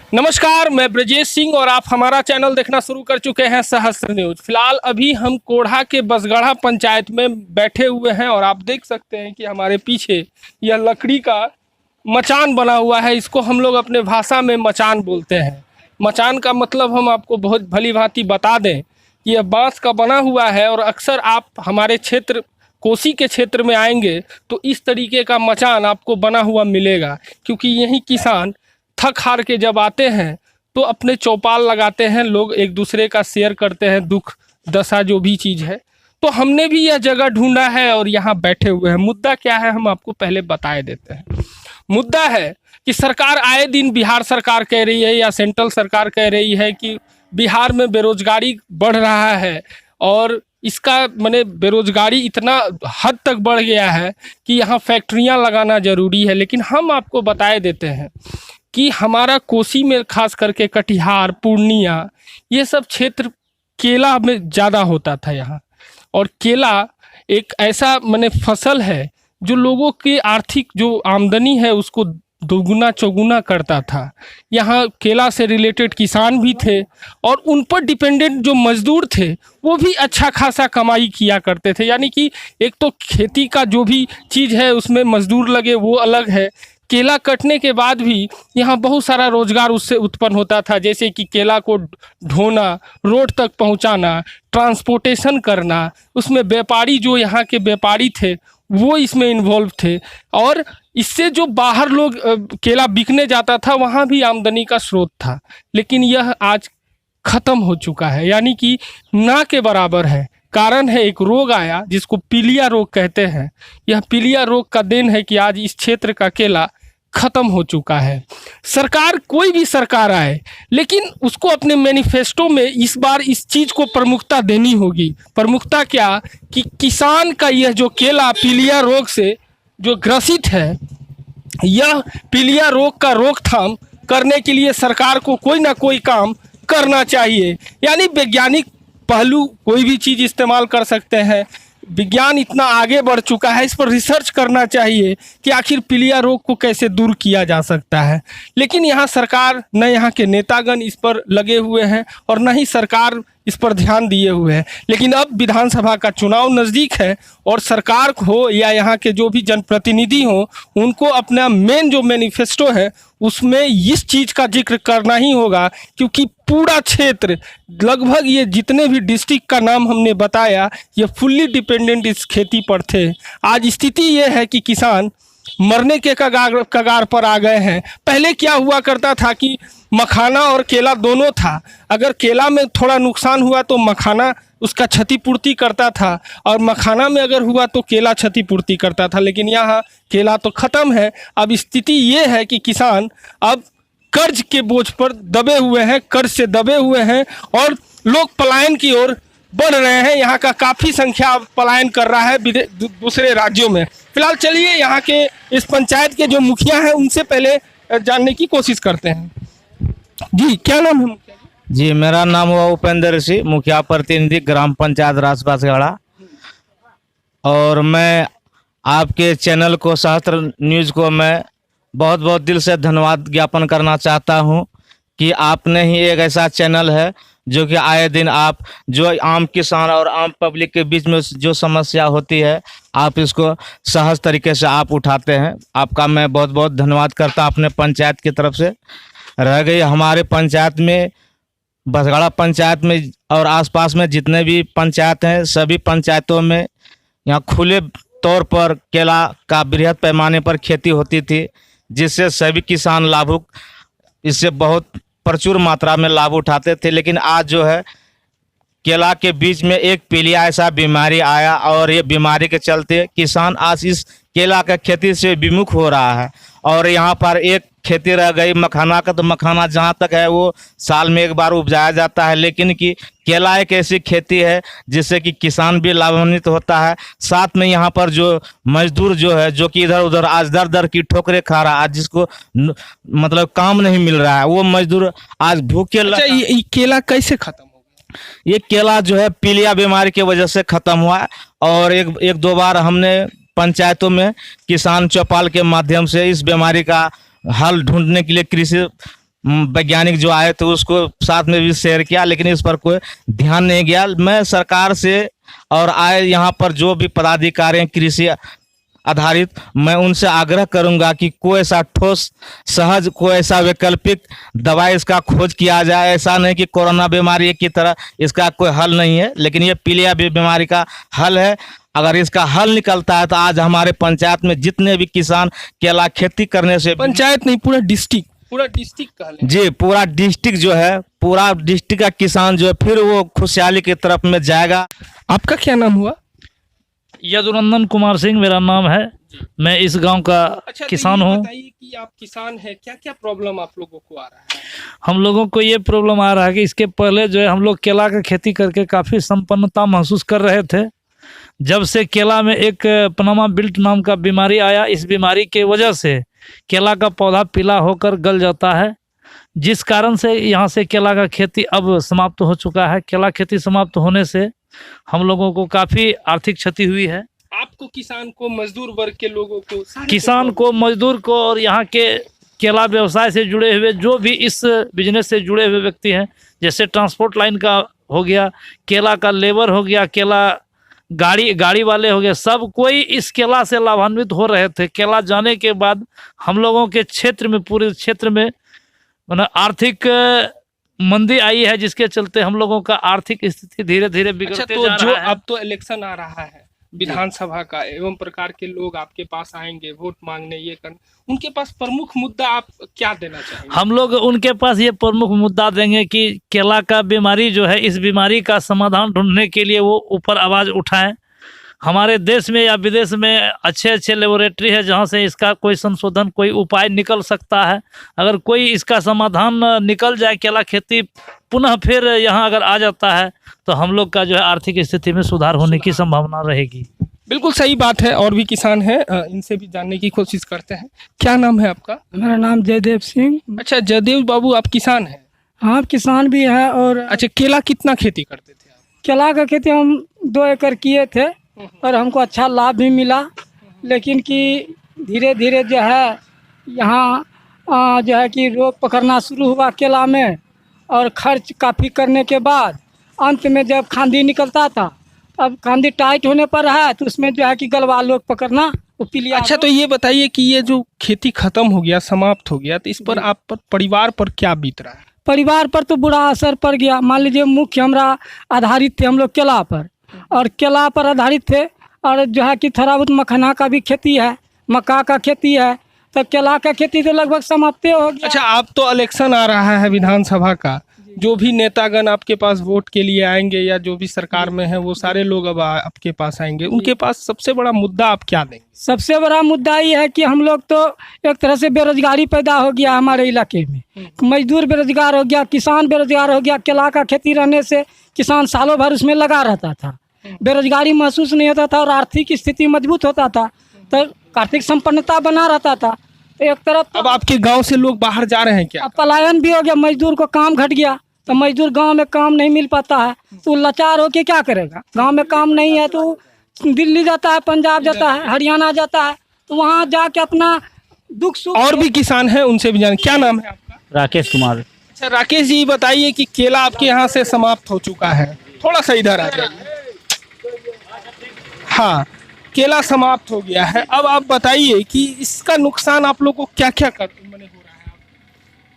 नमस्कार, मैं ब्रजेश सिंह और आप हमारा चैनल देखना शुरू कर चुके हैं सहस्त्र न्यूज। फिलहाल अभी हम कोढ़ा के बसगढ़ा पंचायत में बैठे हुए हैं और आप देख सकते हैं कि हमारे पीछे यह लकड़ी का मचान बना हुआ है। इसको हम लोग अपने भाषा में मचान बोलते हैं। मचान का मतलब हम आपको बहुत भली भांति बता दें कि यह बांस का बना हुआ है और अक्सर आप हमारे क्षेत्र कोसी के क्षेत्र में आएंगे तो इस तरीके का मचान आपको बना हुआ मिलेगा, क्योंकि यही किसान थक हार के जब आते हैं तो अपने चौपाल लगाते हैं, लोग एक दूसरे का शेयर करते हैं दुख दशा जो भी चीज़ है। तो हमने भी यह जगह ढूंढा है और यहाँ बैठे हुए हैं। मुद्दा क्या है हम आपको पहले बताए देते हैं। मुद्दा है कि सरकार आए दिन, बिहार सरकार कह रही है या सेंट्रल सरकार कह रही है कि बिहार में बेरोजगारी बढ़ रहा है और इसका माने बेरोजगारी इतना हद तक बढ़ गया है कि यहाँ फैक्ट्रियाँ लगाना ज़रूरी है। लेकिन हम आपको बताए देते हैं कि हमारा कोसी में खास करके कटिहार, पूर्णिया, ये सब क्षेत्र केला में ज़्यादा होता था यहाँ। और केला एक ऐसा माने फसल है जो लोगों की आर्थिक जो आमदनी है उसको दोगुना चौगुना करता था। यहाँ केला से रिलेटेड किसान भी थे और उन पर डिपेंडेंट जो मजदूर थे वो भी अच्छा खासा कमाई किया करते थे। यानी कि एक तो खेती का जो भी चीज़ है उसमें मजदूर लगे वो अलग है, केला कटने के बाद भी यहाँ बहुत सारा रोजगार उससे उत्पन्न होता था। जैसे कि केला को ढोना, रोड तक पहुँचाना, ट्रांसपोर्टेशन करना, उसमें व्यापारी जो यहाँ के व्यापारी थे वो इसमें इन्वॉल्व थे और इससे जो बाहर लोग केला बिकने जाता था वहाँ भी आमदनी का स्रोत था। लेकिन यह आज ख़त्म हो चुका है, यानी कि ना के बराबर है। कारण है एक रोग आया जिसको पीलिया रोग कहते हैं। यह पीलिया रोग का देन है कि आज इस क्षेत्र का केला ख़त्म हो चुका है। सरकार, कोई भी सरकार आए, लेकिन उसको अपने मैनिफेस्टो में इस बार इस चीज़ को प्रमुखता देनी होगी। प्रमुखता क्या कि किसान का यह जो केला पीलिया रोग से जो ग्रसित है, यह पीलिया रोग का रोकथाम करने के लिए सरकार को कोई ना कोई काम करना चाहिए। यानी वैज्ञानिक पहलू कोई भी चीज़ इस्तेमाल कर सकते हैं। विज्ञान इतना आगे बढ़ चुका है, इस पर रिसर्च करना चाहिए कि आखिर पीलिया रोग को कैसे दूर किया जा सकता है। लेकिन यहाँ सरकार, न यहाँ के नेतागण इस पर लगे हुए हैं और न ही सरकार इस पर ध्यान दिए हुए हैं। लेकिन अब विधानसभा का चुनाव नज़दीक है और सरकार हो या यहाँ के जो भी जनप्रतिनिधि हो, उनको अपना मेन जो मैनिफेस्टो है उसमें इस चीज़ का जिक्र करना ही होगा, क्योंकि पूरा क्षेत्र लगभग ये जितने भी डिस्ट्रिक्ट का नाम हमने बताया ये फुल्ली डिपेंडेंट इस खेती पर थे। आज स्थिति ये है कि किसान मरने के कगार पर आ गए हैं। पहले क्या हुआ करता था कि मखाना और केला दोनों था। अगर केला में थोड़ा नुकसान हुआ तो मखाना उसका क्षतिपूर्ति करता था और मखाना में अगर हुआ तो केला क्षतिपूर्ति करता था। लेकिन यहाँ केला तो ख़त्म है। अब स्थिति ये है कि किसान अब कर्ज के बोझ पर दबे हुए हैं, कर्ज से दबे हुए हैं और लोग पलायन की ओर बढ़ रहे हैं। यहाँ का काफ़ी संख्या पलायन कर रहा है दूसरे राज्यों में। फिलहाल चलिए यहाँ के इस पंचायत के जो मुखिया हैं उनसे पहले जानने की कोशिश करते हैं। जी, क्या नाम है मुखिया जी? मेरा नाम हुआ उपेंद्र सिंह, मुखिया प्रतिनिधि ग्राम पंचायत राजबासगढ़ा। और मैं आपके चैनल को, सहस्त्र न्यूज़ को मैं बहुत बहुत दिल से धन्यवाद ज्ञापन करना चाहता हूं कि आपने ही एक ऐसा चैनल है जो कि आए दिन आप जो आम किसान और आम पब्लिक के बीच में जो समस्या होती है आप इसको सहज तरीके से आप उठाते हैं। आपका मैं बहुत बहुत धन्यवाद करता अपने पंचायत की तरफ से। रह गई हमारे पंचायत में, बसगढ़ा पंचायत में और आसपास में जितने भी पंचायत हैं, सभी पंचायतों में यहाँ खुले तौर पर केला का बृहद पैमाने पर खेती होती थी, जिससे सभी किसान लाभुक इससे बहुत प्रचुर मात्रा में लाभ उठाते थे। लेकिन आज जो है केला के बीच में एक पीलिया ऐसा बीमारी आया और ये बीमारी के चलते किसान आज इस केला का खेती से विमुख हो रहा है। और यहाँ पर एक खेती रह गई मखाना का, तो मखाना जहाँ तक है वो साल में एक बार उपजाया जाता है, लेकिन कि केला एक ऐसी खेती है जिससे कि किसान भी लाभान्वित होता है। साथ में यहाँ पर जो मजदूर जो है, जो कि इधर उधर आज दर दर की ठोकरें खा रहा है, जिसको मतलब काम नहीं मिल रहा है, वो मजदूर आज भूखे ये केला कैसे खत्म हो गया? ये केला जो है पीलिया बीमारी की वजह से खत्म हुआ है। और एक दो बार हमने पंचायतों में किसान चौपाल के माध्यम से इस बीमारी का हल ढूंढने के लिए कृषि वैज्ञानिक जो आए थे उसको साथ में भी शेयर किया, लेकिन इस पर कोई ध्यान नहीं गया। मैं सरकार से और आए यहाँ पर जो भी पदाधिकारी हैं कृषि आधारित, मैं उनसे आग्रह करूंगा कि कोई ऐसा ठोस सहज कोई ऐसा वैकल्पिक दवाई इसका खोज किया जाए। ऐसा नहीं कि कोरोना बीमारी की तरह इसका कोई हल नहीं है, लेकिन ये पीलिया बीमारी का हल है। अगर इसका हल निकलता है तो आज हमारे पंचायत में जितने भी किसान केला खेती करने से, पंचायत नहीं पूरा डिस्ट्रिक्ट कह लें। जी पूरा डिस्ट्रिक्ट जो है, पूरा डिस्ट्रिक्ट का किसान जो है फिर वो खुशहाली की तरफ में जाएगा। आपका क्या नाम हुआ? यदुनंदन कुमार सिंह मेरा नाम है। मैं इस गांव का अच्छा, किसान तो ये हूं। बताइए कि आप किसान हैं, क्या क्या प्रॉब्लम आप लोगों को आ रहा है? हम लोगों को ये प्रॉब्लम आ रहा है कि इसके पहले जो है हम लोग केला का खेती करके काफ़ी संपन्नता महसूस कर रहे थे। जब से केला में एक पनामा बिल्ट नाम का बीमारी आया, इस बीमारी के वजह से केला का पौधा पीला होकर गल जाता है, जिस कारण से यहाँ से केला का खेती अब समाप्त हो चुका है। केला खेती समाप्त होने से हम लोगों को काफ़ी आर्थिक क्षति हुई है। आपको, किसान को, मजदूर वर्ग के लोगों को, सारे किसान को, मजदूर को और यहाँ के केला व्यवसाय से जुड़े हुए जो भी इस बिजनेस से जुड़े हुए व्यक्ति हैं, जैसे ट्रांसपोर्ट लाइन का हो गया, केला का लेबर हो गया, केला गाड़ी वाले हो गए, सब कोई इस केला से लाभान्वित हो रहे थे। केला जाने के बाद हम लोगों के क्षेत्र में, पूरे क्षेत्र में मतलब आर्थिक मंदी आई है, जिसके चलते हम लोगों का आर्थिक स्थिति धीरे धीरे बिगड़ते अच्छा, तो जा जो रहा है। अब तो इलेक्शन आ रहा है विधानसभा का, एवं प्रकार के लोग आपके पास आएंगे वोट मांगने, ये करने, उनके पास प्रमुख मुद्दा आप क्या देना चाहेंगे? हम लोग उनके पास ये प्रमुख मुद्दा देंगे कि केला का बीमारी जो है, इस बीमारी का समाधान ढूंढने के लिए वो ऊपर आवाज़ उठाएं। हमारे देश में या विदेश में अच्छे अच्छे लेबोरेटरी है जहाँ से इसका कोई संशोधन, कोई उपाय निकल सकता है। अगर कोई इसका समाधान निकल जाए, केला खेती पुनः फिर यहाँ अगर आ जाता है, तो हम लोग का जो है आर्थिक स्थिति में सुधार होने की संभावना रहेगी। बिल्कुल सही बात है। और भी किसान हैं, इनसे भी जानने की कोशिश करते हैं। क्या नाम है आपका? मेरा नाम जयदेव सिंह। अच्छा जयदेव बाबू, आप किसान हैं? हाँ, किसान भी है। और अच्छा, केला कितना खेती करते थे आप? केला का खेती हम 2 एकड़ किए थे और हमको अच्छा लाभ भी मिला, लेकिन कि धीरे धीरे जो है यहाँ जो है कि रोग पकड़ना शुरू हुआ केला में, और खर्च काफ़ी करने के बाद अंत में जब खांदी निकलता था, अब खांदी टाइट होने पर है तो उसमें जो है कि गलवा लोग पकड़ना, वो पीलिया। अच्छा, तो ये बताइए कि ये जो खेती खत्म हो गया, समाप्त हो गया, तो इस पर आप पर, परिवार पर क्या बीत रहा है? परिवार पर तो बुरा असर पड़ गया। मान लीजिए मुख्य हमरा आधारित थे हम लोग केला पर, और केला पर आधारित थे, और जो है कि थोड़ा बहुत मखाना का भी खेती है, मक्का का खेती है, तो केला का खेती तो लगभग समाप्त हो गया। अच्छा, आप तो इलेक्शन आ रहा है विधानसभा का, जो भी नेतागण आपके पास वोट के लिए आएंगे या जो भी सरकार में है, वो सारे लोग अब आपके पास आएंगे, उनके पास सबसे बड़ा मुद्दा आप क्या देंगे? सबसे बड़ा मुद्दा ये है कि हम लोग तो एक तरह से बेरोजगारी पैदा हो गया हमारे इलाके में। मजदूर बेरोजगार हो गया, किसान बेरोजगार हो गया। केला का खेती रहने से किसान सालों भर उसमें लगा रहता था, बेरोजगारी महसूस नहीं होता था और आर्थिक स्थिति मजबूत होता था, तो आर्थिक संपन्नता बना रहता था। तो एक तरफ अब आपके गांव से लोग बाहर जा रहे हैं क्या? अब पलायन भी हो गया, मजदूर को काम घट गया, तो मजदूर गांव में काम नहीं मिल पाता है, तो लाचार होके क्या करेगा? गांव में काम नहीं है तो दिल्ली जाता है, पंजाब जाता है, हरियाणा जाता है, तो वहाँ जाके अपना दुख सुख। और भी किसान हैं, उनसे भी जान। क्या नाम है आपका? राकेश कुमार। अच्छा राकेश जी, बताइए कि केला आपके यहाँ से समाप्त हो चुका है, थोड़ा सा इधर आ जाइए। हाँ, केला समाप्त हो गया है। अब आप बताइए कि इसका नुकसान आप लोग को क्या क्या हो रहा है?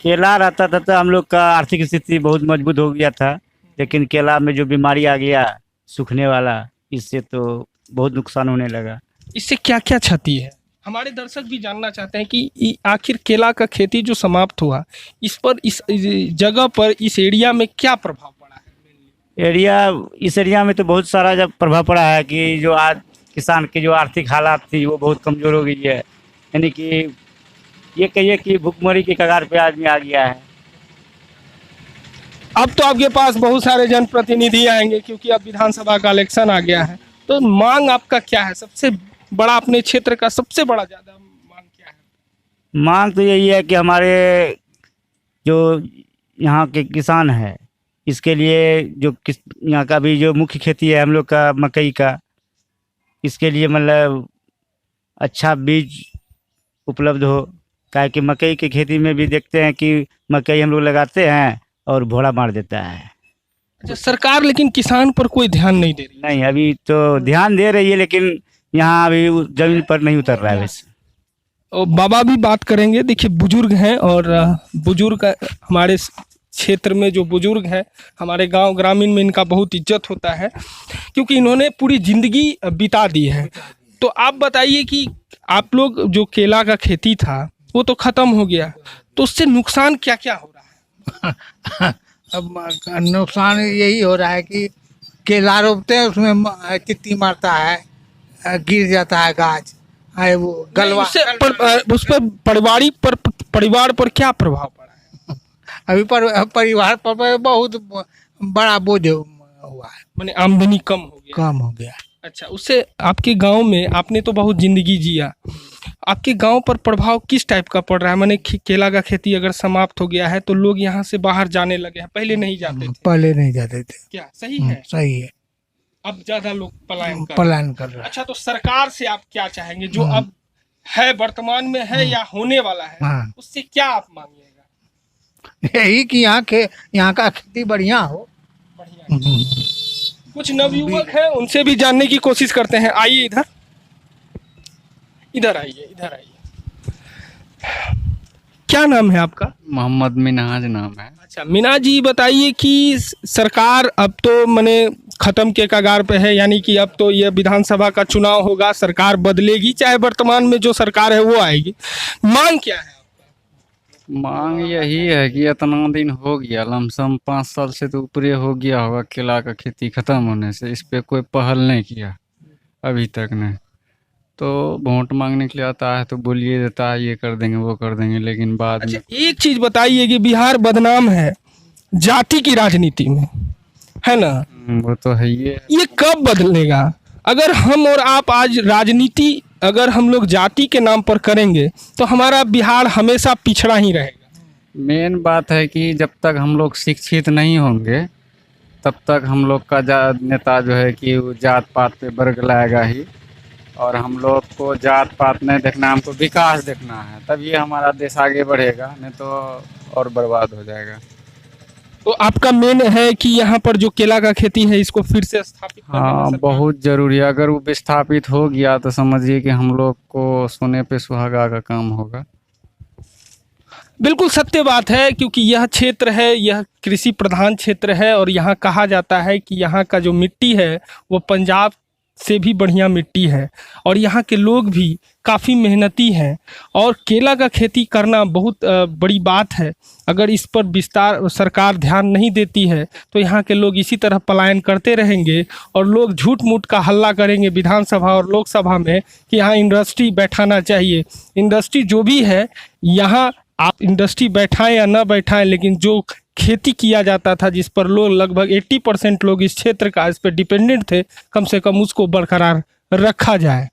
केला रहता था तो हम लोग का आर्थिक स्थिति बहुत मजबूत हो गया था, लेकिन केला में जो बीमारी आ गया सूखने वाला, इससे तो बहुत नुकसान होने लगा। इससे क्या क्या क्षति है? हमारे दर्शक भी जानना चाहते हैं कि आखिर केला का खेती जो समाप्त हुआ, इस पर, इस जगह पर, इस एरिया में क्या प्रभाव पड़ा है? इस एरिया में तो बहुत सारा जब प्रभाव पड़ा है कि जो आज किसान की जो आर्थिक हालात थी वो बहुत कमज़ोर हो गई है। यानी कि ये कहिए कि भुखमरी के कगार पे आदमी आ गया है। अब तो आपके पास बहुत सारे जनप्रतिनिधि आएंगे, क्योंकि अब विधानसभा का इलेक्शन आ गया है, तो मांग आपका क्या है? सबसे बड़ा, अपने क्षेत्र का सबसे बड़ा ज्यादा मांग क्या है? मांग तो यही है कि हमारे जो यहाँ के किसान है, इसके लिए जो यहाँ का भी जो मुख्य खेती है हम लोग का मकई का, इसके लिए मतलब अच्छा बीज उपलब्ध हो, काहे कि मकई की खेती में भी देखते हैं कि मकई हम लोग लगाते हैं और भोड़ा मार देता है। अच्छा, सरकार लेकिन किसान पर कोई ध्यान नहीं दे रही। नहीं, अभी तो ध्यान दे रही है लेकिन यहाँ अभी जमीन पर नहीं उतर रहा है वैसे। और बाबा भी बात करेंगे। देखिए, बुजुर्ग हैं और बुजुर्ग हमारे क्षेत्र में जो बुजुर्ग हैं, हमारे गांव ग्रामीण में इनका बहुत इज्जत होता है क्योंकि इन्होंने पूरी ज़िंदगी बिता दी है। तो आप बताइए कि आप लोग जो केला का खेती था वो तो ख़त्म हो गया, तो उससे नुकसान क्या क्या हो रहा है? अब नुकसान यही हो रहा है कि केला रोपते हैं उसमें तित्ती मारता है, गिर जाता है गाछ, है वो गलवा। उस पर परिवार पर क्या प्रभाव पड़ा है? अभी परिवार पर बहुत बड़ा बोझ हुआ है, माने आमदनी कम हो गया। कम हो गया। अच्छा, उससे आपके गांव में आपने तो बहुत जिंदगी जिया, आपके गांव पर प्रभाव किस टाइप का पड़ रहा है? माने केला का खेती अगर समाप्त हो गया है तो लोग यहाँ से बाहर जाने लगे हैं, पहले नहीं जाते थे। पहले नहीं जाते थे। क्या सही है? सही है, अब ज्यादा लोग पलायन कर रहे हैं। पलायन कर रहे हैं। अच्छा, तो सरकार से आप क्या चाहेंगे जो अब है, वर्तमान में है या होने वाला है, हाँ। उससे क्या आप मांगिएगा? यही कि यहाँ का खेती बढ़िया हो। बढ़िया। कुछ नवयुवक हैं, उनसे भी जानने की कोशिश करते हैं। आइए इधर, इधर आइए, इधर आइए। क्या नाम है आपका? मोहम्मद मिनहाज नाम है। अच्छा, मीना जी, बताइए कि सरकार अब तो मने खत्म के कगार पे है, यानी कि अब तो ये विधानसभा का चुनाव होगा, सरकार बदलेगी, चाहे वर्तमान में जो सरकार है वो आएगी। मांग क्या है? मांग यही है कि इतना दिन हो गया, लमसम 5 साल से तो ऊपरे हो गया होगा केला का खेती खत्म होने से, इस पे कोई पहल नहीं किया अभी तक ने। तो वोट मांगने के लिए आता है तो बोलिए देता है ये कर देंगे वो कर देंगे, लेकिन बाद में। अच्छा, एक चीज बताइए कि बिहार बदनाम है जाति की राजनीति में, है ना? वो तो है ये कब बदलेगा? अगर हम और आप आज राजनीति अगर हम लोग जाति के नाम पर करेंगे तो हमारा बिहार हमेशा पिछड़ा ही रहेगा। मेन बात है कि जब तक हम लोग शिक्षित नहीं होंगे तब तक हम लोग का नेता जो है कि वो जात पात पे वर्ग लाएगा ही, और हम लोग को जात पात नहीं देखना, हमको विकास देखना है, तभी हमारा देश आगे बढ़ेगा, नहीं तो और बर्बाद हो जाएगा। तो आपका मेन है कि यहाँ पर जो केला का खेती है इसको फिर से स्थापित करना हाँ, सरकार? बहुत जरूरी है। अगर वो विस्थापित हो गया तो समझिए कि हम लोग को सोने पे सुहागा का काम होगा। बिल्कुल सत्य बात है, क्योंकि यह क्षेत्र है, यह कृषि प्रधान क्षेत्र है और यहाँ कहा जाता है कि यहाँ का जो मिट्टी है वो पंजाब से भी बढ़िया मिट्टी है और यहाँ के लोग भी काफ़ी मेहनती हैं और केला का खेती करना बहुत बड़ी बात है। अगर इस पर विस्तार सरकार ध्यान नहीं देती है तो यहाँ के लोग इसी तरह पलायन करते रहेंगे और लोग झूठ मूठ का हल्ला करेंगे विधानसभा और लोकसभा में कि यहाँ इंडस्ट्री बैठाना चाहिए। इंडस्ट्री जो भी है, यहाँ आप इंडस्ट्री बैठाएं या ना बैठाएं, लेकिन जो खेती किया जाता था जिस पर लोग लगभग 80% लोग इस क्षेत्र का इस पर डिपेंडेंट थे, कम से कम उसको बरकरार रखा जाए।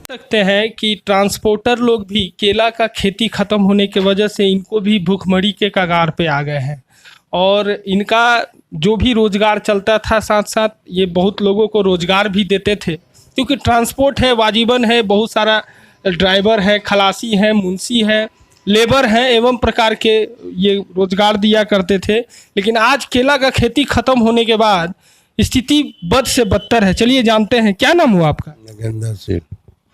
सकते हैं कि ट्रांसपोर्टर लोग भी केला का खेती ख़त्म होने की वजह से इनको भी भूखमरी के कगार पे आ गए हैं और इनका जो भी रोज़गार चलता था साथ साथ ये बहुत लोगों को रोज़गार भी देते थे, क्योंकि ट्रांसपोर्ट है, वाजिबन है, बहुत सारा ड्राइवर है, खलासी है, मुंशी है, लेबर हैं एवं प्रकार के ये रोज़गार दिया करते थे। लेकिन आज केला का खेती ख़त्म होने के बाद स्थिति बद से बदतर है। चलिए जानते हैं, क्या नाम हुआ आपका? नागेंद्र सिंह।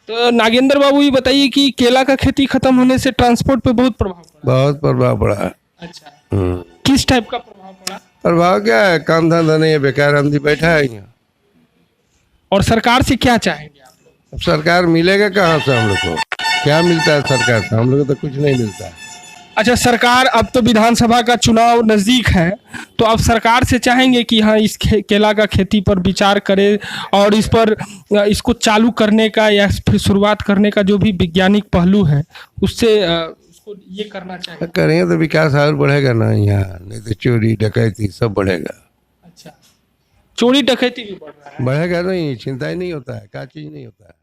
तो नागेंद्र बाबू, ये बताइए कि केला का खेती खत्म होने से ट्रांसपोर्ट पे बहुत प्रभाव पड़ा। बहुत प्रभाव पड़ा है। अच्छा, किस टाइप का प्रभाव पड़ा? प्रभाव क्या है, काम धंधा नहीं है, बेकार आदमी बैठा है यहाँ। और सरकार से क्या चाहेंगे आप लोग? अब सरकार मिलेगा कहाँ से हम लोग को? क्या मिलता है सरकार से? हम लोग को तो कुछ नहीं मिलता है। अच्छा, सरकार अब तो विधानसभा का चुनाव नज़दीक है, तो अब सरकार से चाहेंगे कि हाँ इस केला का खेती पर विचार करे और इस पर इसको चालू करने का या फिर शुरुआत करने का जो भी वैज्ञानिक पहलू है उससे उसको ये करना चाहिए। करेंगे तो विकास और बढ़ेगा ना यहाँ, नहीं तो चोरी डकैती सब बढ़ेगा। अच्छा, चोरी डकैती भी बढ़ रहा है? बढ़ेगा नहीं, चिंता ही नहीं होता है, क्या चीज़ नहीं होता है।